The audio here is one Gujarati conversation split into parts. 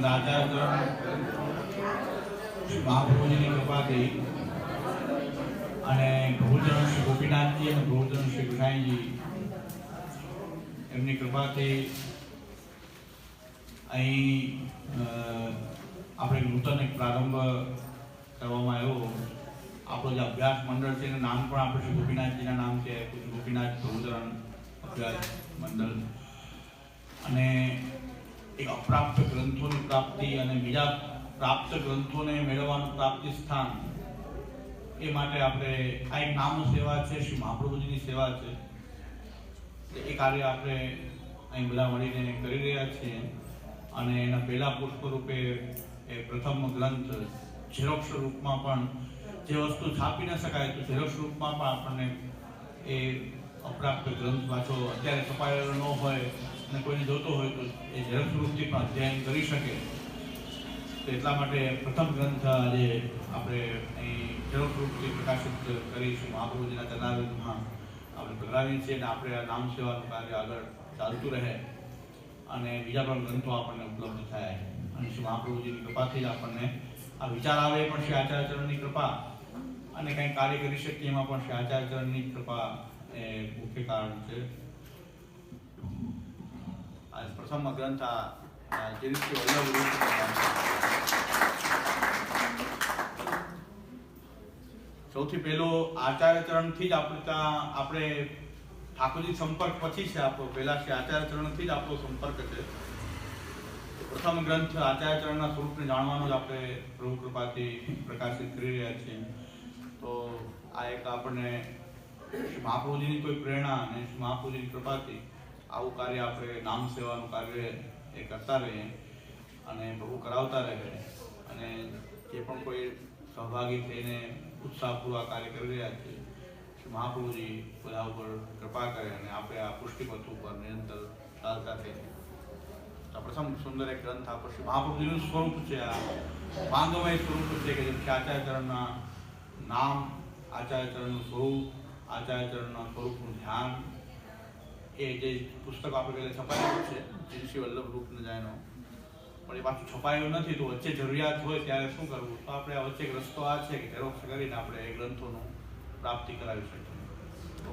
ગ્રંથ આચાર્ય શ્રી મહાપ્રભુજીની કૃપાથી અને પ્રભુચરણ શ્રી ગોપીનાથજી અને પ્રભુચરણ શ્રી ગુસાઈજી એમની કૃપાથી અહીં આપણે નૂતન એક પ્રારંભ કરવામાં આવ્યો. આપણો જે અભ્યાસ મંડળ છે એનું નામ પણ આપણે શ્રી ગોપીનાથજીના નામ છે, શ્રી ગોપીનાથ પ્રભુચરણ અભ્યાસ મંડળ. અને એક અપ્રાપ્ત ગ્રંથોની પ્રાપ્તિ અને બીજા પ્રાપ્ત ગ્રંથોને મેળવવાનું પ્રાપ્તિ સ્થાન, એ માટે આપણે આ એક નામ સેવા છે, શ્રી મહાપ્રભુજીની સેવા છે. એ કાર્ય આપણે અહીં બધા મળીને કરી રહ્યા છીએ. અને એના પહેલા પુષ્પ રૂપે એ પ્રથમ ગ્રંથ ઝેરોક્ષ રૂપમાં પણ, જે વસ્તુ છાપી ન શકાય તો ઝેરોક્ષ રૂપમાં પણ આપણને એ અપ્રાપ્ત ગ્રંથ પાછો અત્યારે છપાયેલો ન હોય અને કોઈને જોતો હોય તો એ ઝેરોક્ષ રૂપથી પણ અધ્યયન કરી શકે. તો એટલા માટે પ્રથમ ગ્રંથ આજે આપણે અહીં ઝેરોક્ષ રૂપથી પ્રકાશિત કરી શ્રી મહાપ્રભુજીના ચરણારવિંદમાં આપણે પધરાવીએ છીએ. અને આપણે આ નામ સેવાનું કાર્ય આગળ ચાલતું રહે અને બીજા પણ ગ્રંથો આપણને ઉપલબ્ધ થાય. અને શ્રી મહાપ્રભુજીની કૃપાથી જ આપણને આ વિચાર આવે પણ શ્રી આચાર્યચરણની કૃપા, અને કંઈ કાર્ય કરી શકીએ એમાં પણ શ્રી આચાર્યચરણની કૃપા એ મુખ્ય કારણ છે. આ પ્રથમ ગ્રંથ આ શ્રી વલ્લભ સૌથી પહેલો આચાર્યચરણથી જ આપણે ઠાકોરજી સંપર્ક પછી છે આપણો, પહેલા શ્રી આચાર્યચરણથી જ આપણો સંપર્ક છે. પ્રથમ ગ્રંથ આચાર્યચરણના સ્વરૂપને જાણવાનું જ આપણે પ્રભુ કૃપાથી પ્રકાશિત કરી રહ્યા છીએ. તો આ એક આપણને શ્રી મહાપ્રભુજીની કોઈ પ્રેરણા અને શ્રી મહાપ્રભુજીની કૃપાથી આવું કાર્ય આપણે નામ સેવાનું કાર્ય એ કરતા રહીએ અને પ્રભુ કરાવતા રહે. અને જે પણ કોઈ સહભાગી થઈને ઉત્સાહપૂર્વક કાર્ય કરી રહ્યા છે, શ્રી મહાપ્રભુજી બધા ઉપર કૃપા કરે અને આપણે આ પુષ્ટિપથ ઉપર નિરંતર ચાલતા થઈએ. પ્રથમ સુંદર એક ગ્રંથ આપણો શ્રી મહાપ્રભુજીનું સ્વરૂપ છે, આ માંગમય સ્વરૂપ છે કે જેમ આચાર્યચરણના નામ, આચાર્યચરણનું સ્વરૂપ, આચાર્યચરણના સ્વરૂપનું ધ્યાન, એ જે પુસ્તક આપણે પહેલાં છપાયેલું છે શ્રી વલ્લભ રૂપ ન જાયનો, પણ એ પાછું છપાયું નથી. તો વચ્ચે જરૂરિયાત હોય ત્યારે શું કરવું? તો આપણે આ વચ્ચે એક રસ્તો આ છે કે ઝેરોક્ષ કરીને આપણે એ ગ્રંથોનું પ્રાપ્તિ કરાવી શકીએ. તો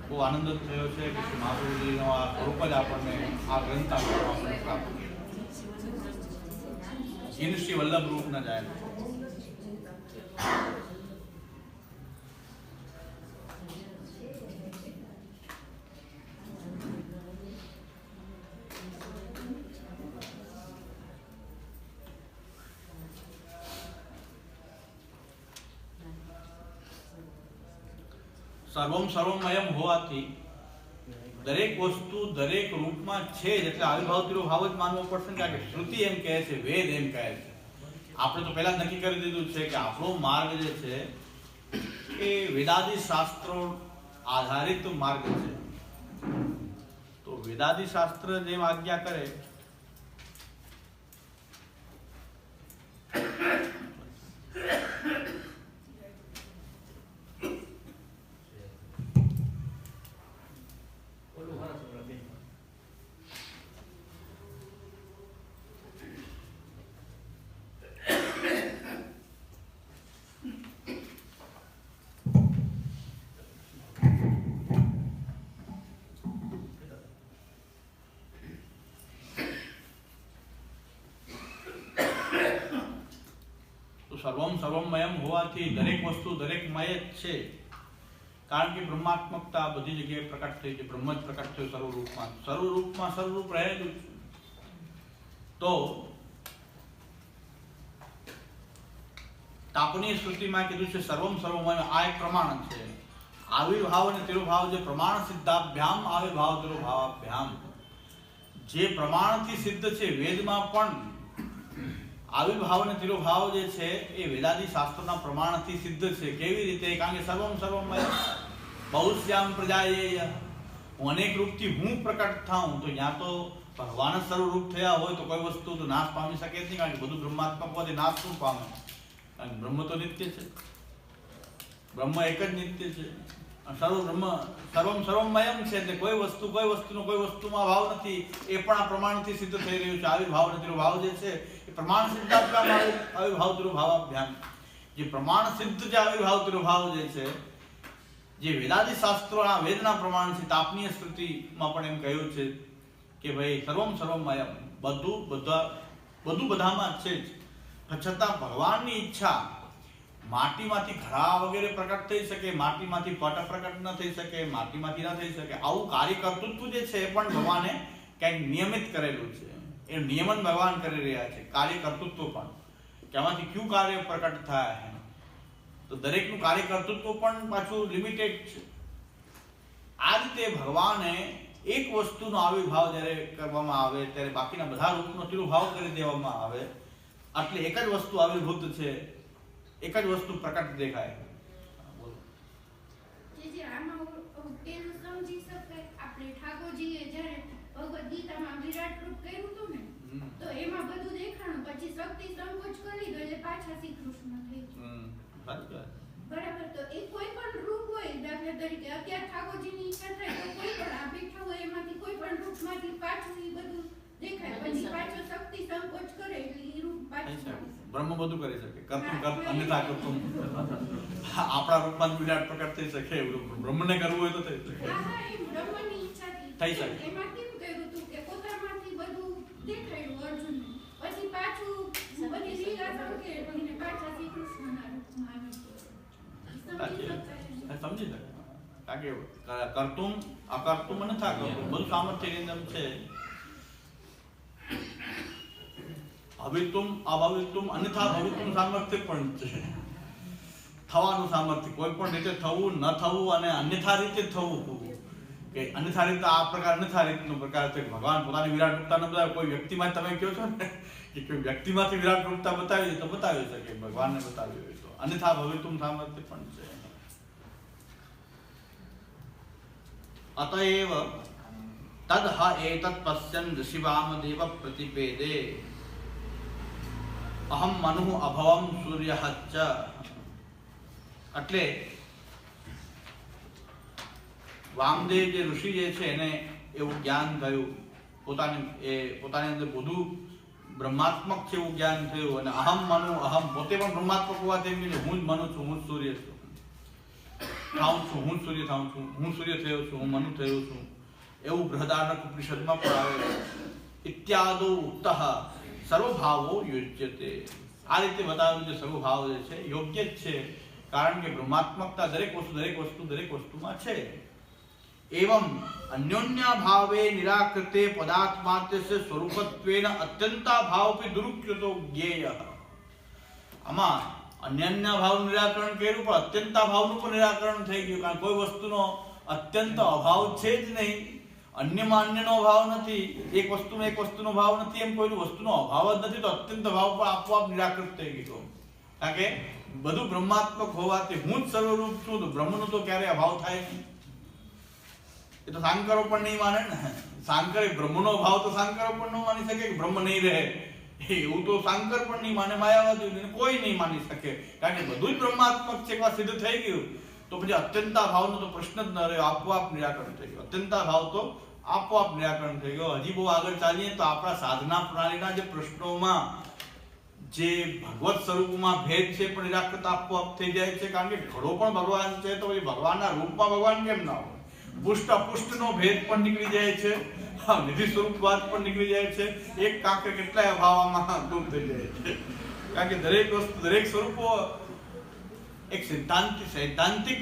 બહુ આનંદ થયો છે કે શ્રી મહાપ્રભુજીનો આ સ્વરૂપ જ આપણને આ ગ્રંથ આપણને પ્રાપ્ત થયો. શ્રી વલ્લભ રૂપ ન જાય. સર્વમ સર્વમયમ હોવાથી દરેક વસ્તુ દરેક રૂપમાં છે જ, એટલે આવિર્ભાવ તિરોભાવ જ માનવો પડશે. કારણ કે શ્રુતિ એમ કહે છે, વેદ એમ કહે છે. આપણે તો પહેલા નક્કી કરી દીધું છે કે આપણો માર્ગ જે છે એ વેદાદિ શાસ્ત્રો આધારિત માર્ગ છે. તો વેદાદિ શાસ્ત્ર જેમ આજ્ઞા કરે સર્વમ સર્વમયમ હોવાથી દરેક વસ્તુ દરેકમય જ છે. કારણ કે બ્રહ્માત્મકતા બધી જગ્યાએ પ્રકટ થઈ છે. બ્રહ્મ જ પ્રકટ થયો સર્વરૂપમાં. સર્વરૂપમાં સર્વરૂપ રહેલું છે. તો તાપની શ્રુતિમાં કીધું છે સર્વમ સર્વમય. આ એક પ્રમાણ છે. આવિર્ભાવ અને તિરોભાવ જે પ્રમાણ સિદ્ધાભ્યામ આવિર્ભાવ તિરોભાવાભ્યામ, જે પ્રમાણથી સિદ્ધ છે વેદમાં પણ આવિર્ભાવ અને તિરોભાવ જે છે એ વેદાદિ શાસ્ત્રોના પ્રમાણથી સિદ્ધ છે. કેવી રીતે? કારણ કે સર્વમ સર્વમય બહુશ્યામ પ્રજાયેય, હું અનેક રૂપથી હું પ્રકટ થાઉં. તો ત્યાં તો ભગવાન જ સર્વરૂપ થયા હોય તો કોઈ વસ્તુ તો નાશ પામી શકે જ નહીં. કારણ કે બધું બ્રહ્માત્મક હોવાથી નાશ શું પામે? કારણ કે બ્રહ્મ તો નિત્ય છે, બ્રહ્મ એક જ નિત્ય છે. સર્વમ સર્વમયમ છે, એટલે કોઈ વસ્તુનો કોઈ વસ્તુમાં ભાવ નથી. એ પણ આ પ્રમાણથી સિદ્ધ થઈ રહ્યું છે. આવિર્ભાવ નથી ભાવ જે છે એ પ્રમાણ સિદ્ધાભ્યામ આવિર્ભાવ તિરુભાવાભ્યામ. જે પ્રમાણ સિદ્ધ જે આવિર્ભાવ તિરુભાવ જે છે, જે વેદાદિ શાસ્ત્રોના વેદના પ્રમાણ છે, તાપનીય સ્મૃતિમાં પણ એમ કહ્યું છે કે ભાઈ સર્વમ સર્વમયમ, બધું બધામાં છે જ. છતાં ભગવાનની ઈચ્છા માટીમાંથી ઘડા વગેરે પ્રકટ થઈ શકે, માટીમાંથી પટ પ્રકટ ન થઈ શકે, માટીમાંથી ન થઈ શકે. આવું કાર્ય કર્તૃત્વ જે છે એ પણ ભગવાને કંઈક નિયમિત કરેલું છે. એ નિયમન ભગવાન કરી રહ્યા છે. કાર્ય કર્તૃત્વ પણ કે આમાંથી કયું કાર્ય પ્રકટ થાય, તો દરેકનું કાર્ય કર્તૃત્વ પણ પાછું લિમિટેડ છે. આ રીતે ભગવાને એક વસ્તુનો આવિર્ભાવ જ્યારે કરવામાં આવે ત્યારે બાકીના બધા રૂપનો તિરુભાવ કરી દેવામાં આવે. એટલે એક જ વસ્તુ આવિર્ભૂત છે, એક જ વસ્તુ પ્રકટ દેખાય. બોલો. જે આમાં પેલું સમજી શકાય, આપણે ઠાકોરજીએ જ્યારે ભગવદ ગીતામાં વિરાટ રૂપ કર્યું હતું ને, તો એમાં બધું દેખાણું, પછી શક્તિ સંકોચ કરી લીધો એટલે પાછા શ્રી કૃષ્ણ થઈ ગયા. બરાબર. તો એ કોઈ પણ રૂપ હોય, દાખલા તરીકે અત્યારે ઠાકોરજીની ઈચ્છા થાય તો કોઈ પણ આ બેઠા હોય એમાંથી કોઈ પણ રૂપમાંથી પાછું એ બધું દેખાય, પછી પાછો શક્તિ સંકોચ કરે એટલે એ રૂપ પાછું. બ્રહ્મ બધું કરી શકે, કર્મ અન્યથા કર્મ. આપણા રૂપમાં વિરાટ પ્રકટ થઈ શકે, બ્રહ્મને કરવું હોય તો થઈ શકે. હા, એ બ્રહ્મની ઈચ્છાથી થઈ શકે. એમાં કેમ કર્યું હતું કે પોતામાંથી બધું દેખાયું અર્જુનને, પછી પાછું બધી લીલા સંકેત પાછા શ્રી કૃષ્ણના રૂપમાં આવી સમજી શકે. કારણ કે કર્તુમ અકર્તુમ અન્યથા કર્તુમ બધું સામર્થ્યની અંદર છે. ભવિતુમ અભવિતુમ અન્યથા ભવિતુમ સામર્થ્ય પણ છે. થવાનું સામર્થ્ય, કોઈ પણ રીતે થવું, ન થવું અને અન્યથા રીતે થવું. કે અન્યથા રીતે આ પ્રકાર અન્યથા રીતનો પ્રકાર છે. ભગવાન પોતાની વિરાટ રૂપતા ન બતાવે. કોઈ વ્યક્તિમાં તમે કહો છો ને કે કોઈ વ્યક્તિમાંથી વિરાટ રૂપતા બતાવી તો બતાવી શકે, ભગવાનને બતાવી હોય તો. અન્યથા ભવિતુમ સામર્થ્ય પણ છે. અતએવ તદ હ એતત પશ્યન ઋષિવામદેવ પ્રતિપેદે અહમ મનુ અભવમ સૂર્યઃ ચ. એટલે વામદેવ જે ઋષિ જે છે એને એવું જ્ઞાન થયું, પોતાની અંદર બધું બ્રહ્માત્મક છે એવું જ્ઞાન થયું. અને અહમ મનુ, અહમ પોતે પણ બ્રહ્માત્મક હોવાથી હું જ મનુ છું, હું જ સૂર્ય છું, થાઉં છું, હું સૂર્ય થાઉં છું, હું સૂર્ય થયો છું, હું મનુ થયો છું. એવું બૃહદારણ્યક ઉપનિષદમાં પણ આવે છે. ઇત્યાદો ઉક્તઃ સર્વભાવો યુજ્યતે. આ રીતે બતાવ્યું છે સર્વભાવ જે છે યોગ્ય જ છે, કારણ કે બ્રહ્માત્મકતા દરેક વસ્તુમાં છે. એવં અન્યોન્ય ભાવે નિરાકૃતે પદાર્થમાત્રસ્ય સ્વરૂપત્વેન અત્યંતા ભાવપી દુરુક્યતો જ્ઞેય. આમાં અન્યન્ય ભાવનું નિરાકરણ કર્યું, પણ અત્યંતા ભાવનું પણ નિરાકરણ થઈ ગયું. કારણ કોઈ વસ્તુનો અત્યંત અભાવ છે જ નહીં, અન્યમાં અન્યનો અભાવ નથી, એક વસ્તુનો ભાવ નથી, એમ કોઈ વસ્તુનો અભાવ જ નથી, તો અત્યંત ભાવ પણ આપોઆપ નિરાકૃત થઈ ગયો. કારણ કે બધું બ્રહ્માત્મક હોવાથી હું જ સર્વરૂપ છું, તો બ્રહ્મનો તો ક્યારેય અભાવ થાય નહીં. એ તો સાંકરો પણ નહીં માને ને. સાંકર બ્રહ્મનો ભાવ તો સાંકરો પણ ન માની શકે કે બ્રહ્મ નહીં રહે, એવું તો સાંકર પણ નહીં માને, માયાવાદી કોઈ નહીં માની શકે. કારણ કે બધું જ બ્રહ્માત્મક છે, એકવાર સિદ્ધ થઈ ગયું તો પછી અત્યંતા ભાવનો તો પ્રશ્ન જ ન રહ્યો, આપોઆપ નિરાકરણ થઈ ગયું. અત્યંતા ભાવ તો આપોઆપ નિરાકરણ થઈ ગયો. હજી બહુ આગળ ચાલીએ તો આપણા સાધના પ્રણાલીના જે પ્રશ્નોમાં જે ભગવત સ્વરૂપમાં ભેદ છે પણ નિરાકૃત આપોઆપ થઈ જાય છે. કારણ કે ઘડો પણ ભગવાન છે, તો પછી ભગવાનના રૂપમાં ભગવાન કેમ ના હોય? પુષ્ટ અપુષ્ટનો ભેદ પણ નીકળી જાય છે, નિધિ સ્વરૂપવાદ પણ નીકળી જાય છે. એક કાંકરે કેટલાય અભાવમાં દૂર થઈ જાય છે. કારણ કે દરેક વસ્તુ, દરેક સ્વરૂપો એક સૈદ્ધાંતિક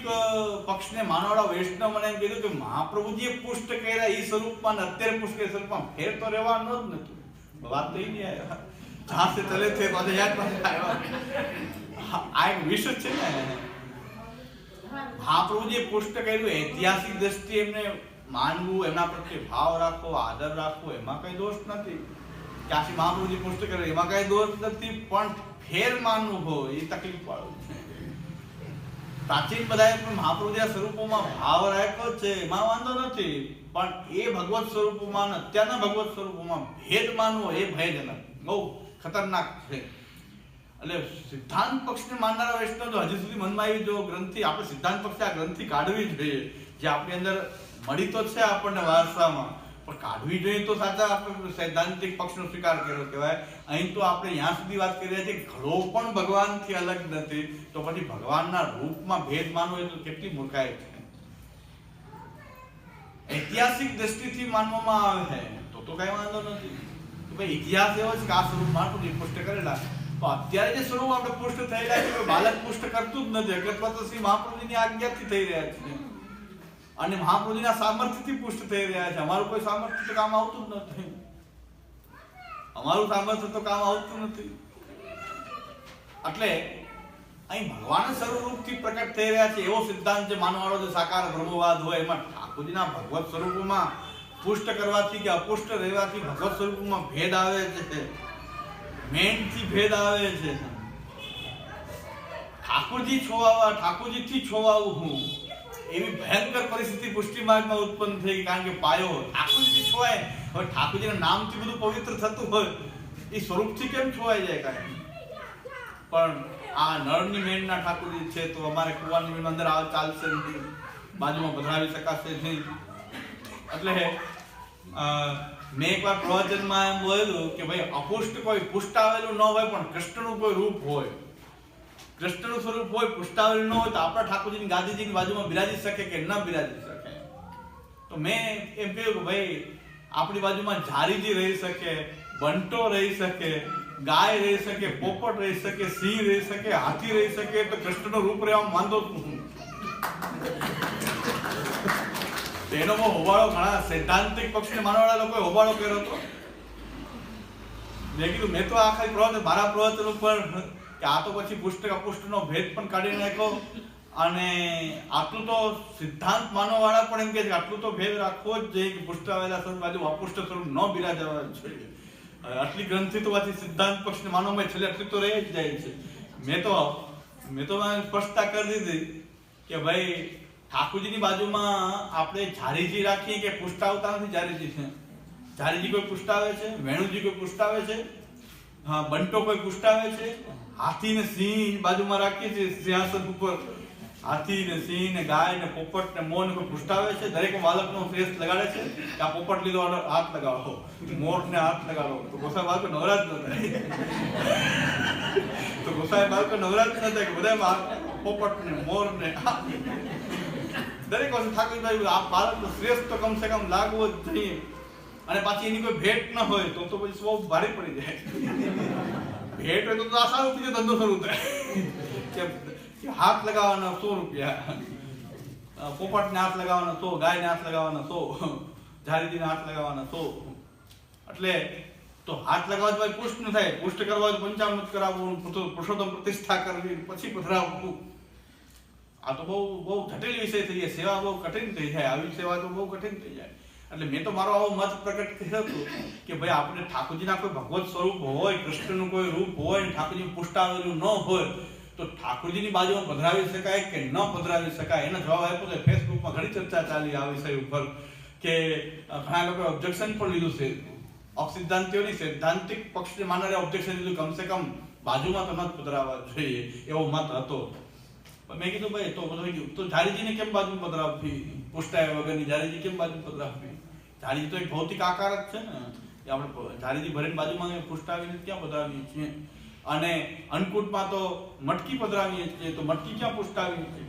પક્ષને માનવાળા વૈષ્ણવ મને એમ કીધું કે મહાપ્રભુજીએ પુષ્ટ કર્યા એ સ્વરૂપમાં ને અત્યારે પુષ્ટ કર્યા સ્વરૂપમાં ફેર તો રહેવાનો જ નથી. વાત થઈ નહીં આવ્યા જહાં સે ચલે થે પાછા યાદ પાછા આવ્યા. આ એક વિષય છે ને. મહાપ્રભુજીએ પુષ્ટ કર્યું, ઐતિહાસિક દ્રષ્ટિએ એમને માનવું, એમના પ્રત્યે ભાવ રાખવો, આદર રાખવો, એમાં કઈ દોષ નથી. ક્યાંથી મહાપ્રભુજી પુષ્ટ કર્યું એમાં કઈ દોષ નથી, પણ ફેર માનવું હોય એ તકલીફ વાળું છે. પ્રાચીન બધાએ પણ મહાપ્રભુજીના સ્વરૂપોમાં ભાવ રાખ્યો છે, એમાં વાંધો નથી, પણ એ ભગવત સ્વરૂપોમાં અત્યારના ભગવત સ્વરૂપોમાં ભેદ માનવો એ ભયજનક, બહુ ખતરનાક છે. એટલે સિદ્ધાંત પક્ષને માનનારા વૈષ્ણવ તો હજી સુધી મનમાં આવી જો ગ્રંથિ આપણે સિદ્ધાંત પક્ષે આ ગ્રંથિ કાઢવી જોઈએ, જે આપણી અંદર મળી તો છે આપણને વારસામાં, પણ કાઢવી જોઈએ તો સાચા આપણે સૈદ્ધાંતિક પક્ષનો સ્વીકાર કર્યો કહેવાય. અહીં તો આપણે ત્યાં સુધી વાત કરી રહ્યા છીએ ઘડો પણ ભગવાનથી અલગ નથી, તો પછી ભગવાનના રૂપમાં ભેદ માનવો એ તો કેટલી મૂર્ખાઈ છે. ઐતિહાસિક દ્રષ્ટિથી માનવામાં આવે છે તો કઈ વાંધો નથી કે ભાઈ ઇતિહાસ એવો છે કે આ સ્વરૂપ મહાપ્રભુજી પુષ્ટ કરેલા, તો અત્યારે જે સ્વરૂપ આપણે પુષ્ટ થયેલા છે બાલક પુષ્ટ કરતું જ નથી, અકસ્માત તો શ્રી મહાપ્રભુજીની આજ્ઞાથી થઈ રહ્યા છે અને મહાપ્રભુજીના સામર્થ્યથી પુષ્ટ થઈ રહ્યા છે. અમારું કોઈ સામર્થ્ય તો કામ આવતું જ નથી, અમારું સામર્થ્ય તો કામ આવતું નથી. એટલે અહીં ભગવાન સર્વરૂપથી પ્રકટ થઈ રહ્યા છે એવો સિદ્ધાંત જે માનવાળો જે સાકાર બ્રહ્મવાદ હોય એમાં ઠાકોરજીના ભગવત સ્વરૂપમાં પુષ્ટ કરવાથી કે અપુષ્ટ રહેવાથી ભગવત સ્વરૂપમાં ભેદ આવે છે, મેનથી ભેદ આવે છે. ઠાકોરજી છોવાવા, ઠાકોરજીથી છોવાવું હું એવી ભયંકર પરિસ્થિતિ પુષ્ટિ માર્ગમાં ઉત્પન્ન થઈ, કારણ કે પાયો ઠાકોરજીથી છોવાય. હવે ઠાકોરજીના નામથી બધું પવિત્ર થતું હોય એ સ્વરૂપથી કેમ છોવાઈ જાય કાંઈ? પણ આ નળની મેળના ઠાકોરજી છે તો અમારે કુવાની મેળ અંદર આવે ચાલશે નહીં, બાજુમાં પધરાવી શકાશે નહીં. એટલે મેં એકવાર પ્રવચનમાં એમ બોલેલું કે ભાઈ અપુષ્ટ કોઈ પુષ્ટાવેલું ન હોય પણ કૃષ્ણનું કોઈ રૂપ હોય, કૃષ્ણનું સ્વરૂપ હોય પુષ્ટાવેલું ન હોય તો આપણા ઠાકોરજીની ગાદીજીની બાજુમાં બિરાજી શકે કે ન બિરાજી શકે? તો મેં એમ કહ્યું કે ભાઈ આપણી બાજુમાં ઝારીજી રહી શકે, બંટો રહી શકે, ગાય રહી શકે, પોપટ રહી શકે, સિંહ રહી શકે, હાથી રહી શકે, તો કૃષ્ણનું રૂપ રહેવામાં વાંધો એનો બહુ હોબાળો ઘણા સૈદ્ધાંતિક પક્ષને માનવાળા લોકોએ હોબાળો કર્યો હતો. મેં કીધું મેં તો આ ખાલી પ્રવચન મારા પ્રવચન ઉપર કે આ તો પછી પુષ્ટ અપુષ્ટનો ભેદ પણ કાઢી નાખ્યો અને આટલું તો સિદ્ધાંત માનવાવાળા પણ એમ કહે છે કે આટલું તો ભેદ રાખવો જ જોઈએ કે પુષ્ટ આવેલા સ્વરૂપ બાજુ અપુષ્ટ સ્વરૂપ ન બિરાજવા જોઈએ. આટલી ગ્રંથિ તો પાછી સિદ્ધાંત પક્ષને માનવામાં છેલ્લે આટલી તો રહી જ જાય છે. મેં તો સ્પષ્ટતા કરી દીધી કે ભાઈ ઠાકોરજીની બાજુમાં આપણે ઝારીજી રાખીએ કે પુષ્ટાવતા નથી. ઝારીજી છે, ઝારીજી કોઈ પુષ્ટાવે છે, વેણુજી કોઈ પુષ્ટાવે છે, હા બંટો કોઈ પુષ્ટાવે છે, હાથી ને સિંહ બાજુમાં રાખીએ છીએ સિંહાસન ઉપર, હાથી ને સિંહ ને ગાય ને પોપટ ને મોર ને કોઈ પુષ્ટાવે છે. દરેક બાળકનો ફેસ લગાડે છે કે આ પોપટ લીધો હાથ લગાડો, મોર ને હાથ લગાડો, તો ગોસાઈ બાળકો નવરાજ ન થાય, તો ગોસાઈ બાળકો નવરાજ ન થાય કે બધા પોપટ ને મોર ને દરેક વસ્તુ ઠાકોરજી આ બાળકનો શ્રેષ્ઠ તો કમ સે કમ લાગવો જ જોઈએ. અને પાછી એની કોઈ ભેટ ન હોય તો પછી બહુ ભારે પડી જાય. ભેટ હોય તો આ સારું બીજો ધંધો શરૂ થાય કે હાથ લગાવવાના 100 રૂપિયા, પોપટને હાથ લગાવવાના 100, ગાયને હાથ લગાવવાના 100, ઝારીજીને હાથ લગાવવાના 100. એટલે તો હાથ લગાવવા પુષ્ટ ન થાય, પુષ્ટ કરવા પંચામૃત કરાવવું, પુરુષોત્તમ પ્રતિષ્ઠા કરવી, પછી પધરાવવું. આ તો બહુ જટિલ વિષય થઈ જાય, સેવા બહુ કઠિન થઈ જાય, આવી સેવા તો બહુ કઠિન થઈ જાય. એટલે મેં તો મારો આવો મત પ્રકટ કર્યો હતો કે ભાઈ આપણે ઠાકોરજીના કોઈ ભગવત સ્વરૂપ હોય, કૃષ્ણનું કોઈ રૂપ હોય, ઠાકોરજી પુષ્ટાવેલું ન હોય તો ઠાકોરજીની બાજુમાં પધરાવી શકાય કે ન પધરાવી શકાય? એનો જવાબ આપ્યો છે. ફેસબુકમાં ઘણી ચર્ચા ચાલી આ વિષય ઉપર કે ઘણા લોકોએ ઓબ્જેક્શન પણ લીધું છે. સિદ્ધાંતિઓની સૈદ્ધાંતિક પક્ષને માનનારા ઓબ્જેક્શન લીધું, કમસે કમ બાજુમાં તો ન પધરાવવા જોઈએ એવો મત હતો. મેં કીધું ભાઈ તો ઝારીજીને કેમ બાજુ પધરાવવી? પુષ્ટાયા વગરની ઝારીજી કેમ બાજુ પધરાવવી? ઝારીજી તો એક ભૌતિક આકાર જ છે ને, કે આપણે ઝારીજી ભરીને બાજુમાં પુષ્ટાવીને ક્યાં પધરાવીએ છીએ? અને અન્નકૂટમાં તો મટકી પધરાવીએ છીએ, તો મટકી ક્યાં પુષ્ટાવીએ છીએ?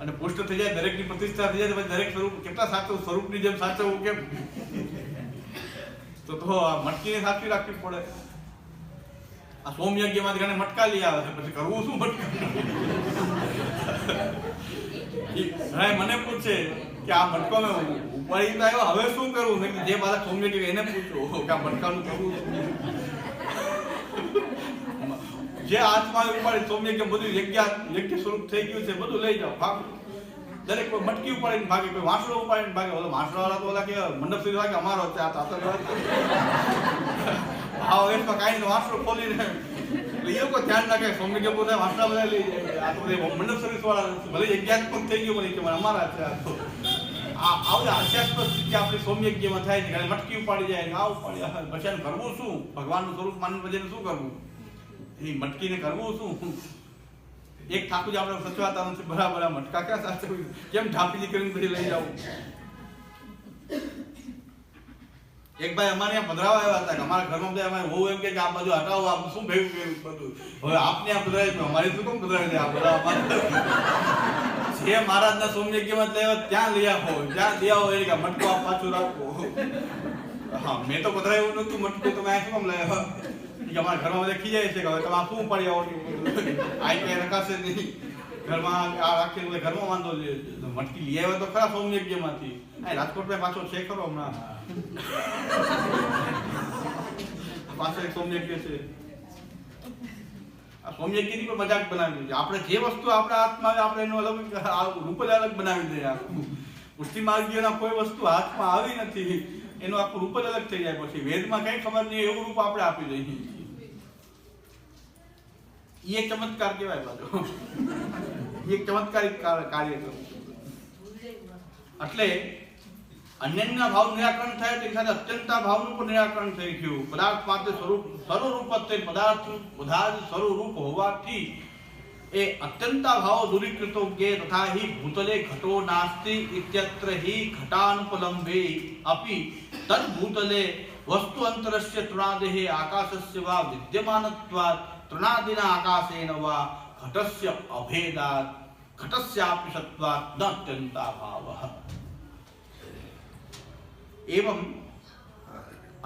અને પુષ્ટ થઈ જાય, દરેકની પ્રતિષ્ઠા થઈ જાય, દરેક સ્વરૂપ કેટલા સાચવું, સ્વરૂપની જેમ સાચવવું કેમ? તો આ મટકીને સાચવી રાખવી પડે. આ સોમયજ્ઞમાંથી ઘણા મટકા લઈ આવે છે, પછી કરવું શું મટકા? મને પૂછે કે આ મટકો મેં ઉપાડી તો આવ્યો, હવે શું કરવું? મેં જે બાળક સોમયજ્ઞ એને પૂછો કે આ મટકાનું કરવું શું? જે હાથમાં ઉપાડી સોમયજ્ઞ બધું યજ્ઞ સ્વરૂપ થઈ ગયું છે, બધું લઈ જાઓ, ભાગ. દરેક કોઈ મટકી ઉપાડીને ભાગે, કોઈ વાંસળો ઉપાડીને ભાગે. ઓલા વાંસળાવાળા તો ઓલા કે મંડપ સુધી ભાગે, અમારો છે આ તાતો આ વેશમાં કાંઈ નહીં, વાંસળો ખોલીને એ લોકો ધ્યાન રાખે. સોમયજ્ઞ પોતે વાંસળા બધા લઈ જાય. આ તો મંડપ સર્વિસ વાળા ભલે યજ્ઞાત્મક થઈ ગયું, મને કે અમારા છે આ તો. આવી હાસ્યાસ્પદ સ્થિતિ આપણી સોમયજ્ઞમાં થાય છે. મટકી ઉપાડી જાય, આ ઉપાડી, પછી કરવું શું? ભગવાનનું સ્વરૂપ માનીને પછી શું કરવું? એ મટકીને કરવું શું? એક ઠાકુરજી આપણે સચવાતા નથી બરાબર, મટકા ક્યાં સાથે કેમ ઢાપી કરીને પછી લઈ જાવ? એક ભાઈ અમારે ત્યાં પધરાવા આવ્યા હતા કે અમારા ઘરમાં બધા અમારે બહુ એમ કે આ બાજુ હટાવો, આપ શું ભેગું કર્યું બધું, હવે આપને આ પધરાય અમારે શું કેમ પધરાય છે? આ બધા જે મહારાજના સોમયજ્ઞમાં લેવા ત્યાં લઈ આવો, જ્યાં લઈ આવો એ કે મટકો આપ પાછું રાખો. હા, મેં તો પધરાયું નતું મટકો, તમે આ શું કેમ લાવ્યા? અમારા ઘરમાં બધા ખીજાય છે કે હવે તમે આ શું પડી આવો, આ કઈ રખાશે નહીં ઘરમાં, આ રાખીને ઘરમાં વાંધો છે. મટકી લઈ આવ્યા તો ખરા સોમયજ્ઞમાંથી, આ રાજકોટમાં પાછો છે ખરો હમણાં, પાછો એક સોમયજ્ઞ છે. આ સોમયજ્ઞની પણ મજાક બનાવી છે. આપણે જે વસ્તુ આપણા હાથમાં આવે આપણે એનું અલગ રૂપ જ અલગ બનાવી દઈએ. આખું પુષ્ટિ માર્ગીઓના કોઈ વસ્તુ હાથમાં આવી નથી, એનું આખું રૂપ જ અલગ થઈ જાય. પછી વેદમાં કઈ ખબર નહીં એવું રૂપ આપણે આપી દઈએ. એ ચમત્કાર કહેવાય બાજુ, એક ચમત્કારિક કાર્યક્રમ. એટલે અન્યના ભાવ નિરાકરણ થાય તે સાથે અત્યંતા ભાવનું પણ નિરાકરણ થઈ ગયું. પદાર્થ માત્ર સ્વરૂપ પદાર્થ બધા જ સ્વરૂપ હોવાથી એ અત્યંતા ભાવ દૂરીકૃતો કે તથા હિ ભૂતલે ઘટો નાસ્તિ ઇત્યત્ર હિ ઘટાનુપલંબે અપિ તદ ભૂતલે વસ્તુ અંતરસ્ય તૃણાદેહે આકાશસ્ય વા વિદ્યમાનત્વાत् તૃણાદિના આકાશેન વા ઘટસ્ય અભેદાत् ઘટસ્યાપि સત્વાत् ન અત્યંતા ભાવઃ. एवं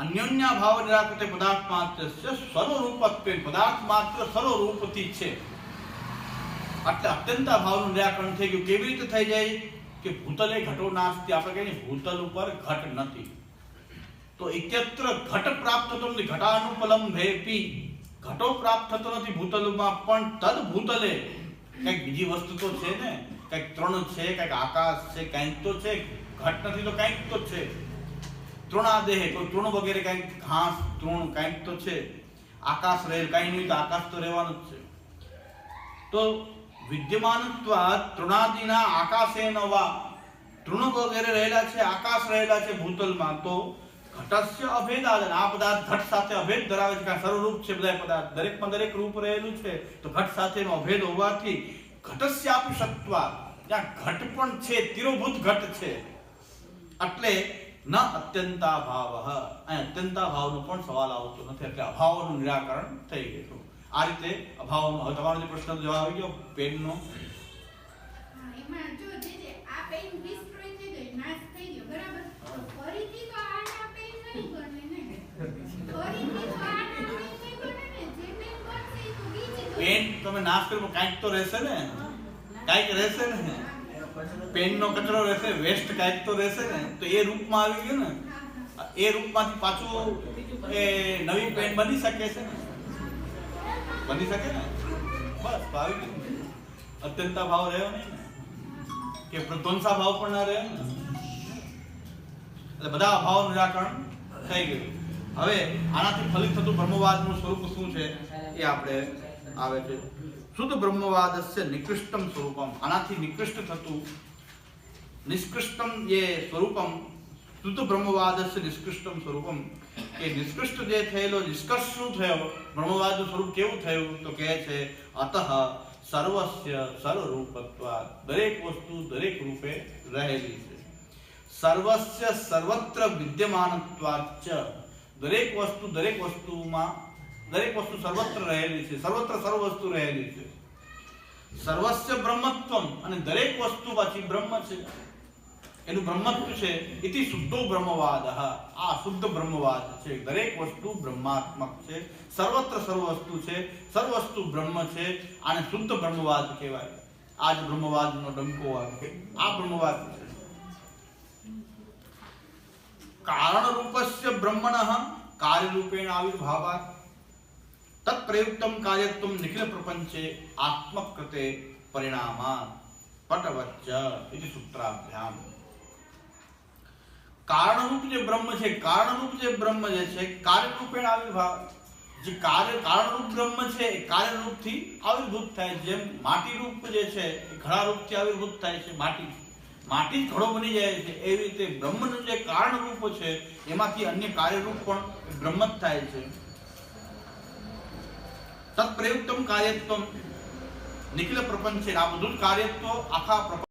अन्योन्या भाव निराकृते पदार्थ मात्रस्य सर्वरूपत्वे पदार्थ मात्र सर्वरूपથી છે. એટલે અત્યંતા ભાવનું નિરાકરણ થઈ ગયું. કેવી રીતે થઈ જાય કે ભૂતલે ઘટો નાસ્તિ, આપણે કહીએ ભૂતલ ઉપર ઘટ નથી તો ઇત્યત્ર ઘટ પ્રાપ્ત થતો નથી. ઘટાનુપલંભેપી ઘટો પ્રાપ્ત થતો નથી ભૂતલમાં, પણ તદ ભૂતલે કઈક બીજી વસ્તુ તો છે ને, કઈક તૃણ છે, કઈક આકાશ છે, કઈક તો છે. ઘટ નથી તો કઈક તો છે. તૃણાદેહ કોઈ તૃણ વગેરે કઈક ઘાસ તૃણ કઈક તો છે. આકાશ રહે કઈ નહીં તો આકાશ તો રહેવાનું જ છે. તો વિદ્યમાનત્વાत् તૃણાદિના આકાશેન વા તૃણ વગેરે રહેલા છે, આકાશ રહેલા છે ભૂતલમાં, તો ઘટસ્ય અભેદાદ, આ પદાર્થ ઘટ સાથે અભેદ ધરાવે છે. કારણ સર્વરૂપ છે બધા પદાર્થ, દરેકમાં દરેક રૂપ રહેલું છે. તો ઘટ સાથેનો અભેદ હોવાથી ઘટસ્યાપી સત્વાत्, ત્યાં ઘટ પણ છે, તિરોભૂત ઘટ છે. એટલે ન અત્યંતા ભાવ, અહીં અત્યંતા ભાવનો પણ સવાલ આવતો નથી. એટલે અભાવનું નિરાકરણ થઈ ગયું. આ રીતે અભાવનો. હવે તમારો જે પ્રશ્ન જવાબ આવી ગયો પેનનો. એમાં જો જે આ પેન ડિસ્ટ્રોય થઈ ગઈ, નાશ થઈ ગયો, બરાબર, તો ફરીથી તો આના પેન નહીં બને ને, ફરીથી તો આના પેન નહીં બને ને, જે પેન બનશે એ તો બીજી પેન તમે નાશ કરો કાંઈક તો રહેશે ને, કાંઈક રહેશે ને, પેનનો કચરો રહેશે, વેસ્ટ કાંઈક તો રહેશે ને. તો એ રૂપમાં આવી ગયું ને, એ રૂપમાંથી પાછું એ નવી પેન બની શકે છે ને, બની શકે ને. બસ તો આવી ગયું. અત્યંતા ભાવ રહ્યો નહીં ને, કે પ્રધ્વંસા ભાવ પણ ના રહે ને. એટલે બધા અભાવ નિરાકરણ થઈ ગયું. હવે આનાથી ફલિત થતું બ્રહ્મવાદનું સ્વરૂપ શું છે એ આપણે આવે છે. શુદ્ધ બ્રહ્મવાદસ્ય નિકૃષ્ટમ સ્વરૂપમ, આનાથી નિકૃષ્ટ થતું નિષ્કૃષ્ટમ ये સ્વરૂપમ, શુદ્ધ બ્રહ્મવાદસ્ય નિષ્કૃષ્ટમ સ્વરૂપમ, કે નિષ્કૃષ્ટ જે થયેલો નિષ્કર્ષ શું થયો, બ્રહ્મવાદનું સ્વરૂપ કેવું થયું, તો કહે છે અતઃ સર્વસ્ય સર્વરૂપત્વાत्, દરેક વસ્તુ દરેક રૂપે રહેલી છે. સર્વસ્ય સર્વત્ર વિદ્યમાનત્વાચ્ચ, દરેક વસ્તુ દરેક વસ્તુમાં, દરેક વસ્તુ સર્વત્ર રહેલી છે, સર્વત્ર સર્વ વસ્તુ રહેલી છે. સર્વસ્ય બ્રહ્મત્વમ, અને દરેક વસ્તુ પાછી બ્રહ્મ છે, એનું બ્રહ્મત્વ છે. ઇતિ શુદ્ધો બ્રહ્મવાદ, આ શુદ્ધ બ્રહ્મવાદ છે. દરેક વસ્તુ બ્રહ્માત્મક છે, સર્વત્ર સર્વ વસ્તુ છે, સર્વ વસ્તુ બ્રહ્મ છે. આને શુદ્ધ બ્રહ્મવાદ કહેવાય. આ જ બ્રહ્મવાદનો ડંકો વાગે, આ બ્રહ્મવાદ છે. કારણ રૂપસ્ય બ્રહ્મણઃ કાર્ય રૂપેણ આવિર્ભાવાત તत् પ્રયુક્તમ કાર્યત્વમ નિખિલ પ્રપંચે આત્મકૃતે પરિણામાત પટવચ્ચ ઇતિ સૂત્રાભ્યામ. કારણરૂપ જે બ્રહ્મ છે, કારણરૂપ જે બ્રહ્મ જે છે, કાર્યરૂપેણ આવિર્ભાવ, જે કારણરૂપ બ્રહ્મ છે એ કાર્યરૂપથી આવિર્ભૂત થાય. જેમ માટીરૂપ જે છે એ ઘડારૂપથી આવિર્ભૂત થાય છે, માટી ઘડો બની જાય છે. એવી રીતે બ્રહ્મનું જે કારણરૂપ છે એમાંથી અન્ય કાર્યરૂપ પણ બ્રહ્મ જ થાય છે. તત્પ્રયુક્તમ કાર્યત્વમ નિખિલ પ્રપંચે, આ બધું જ કાર્યત્વ આખા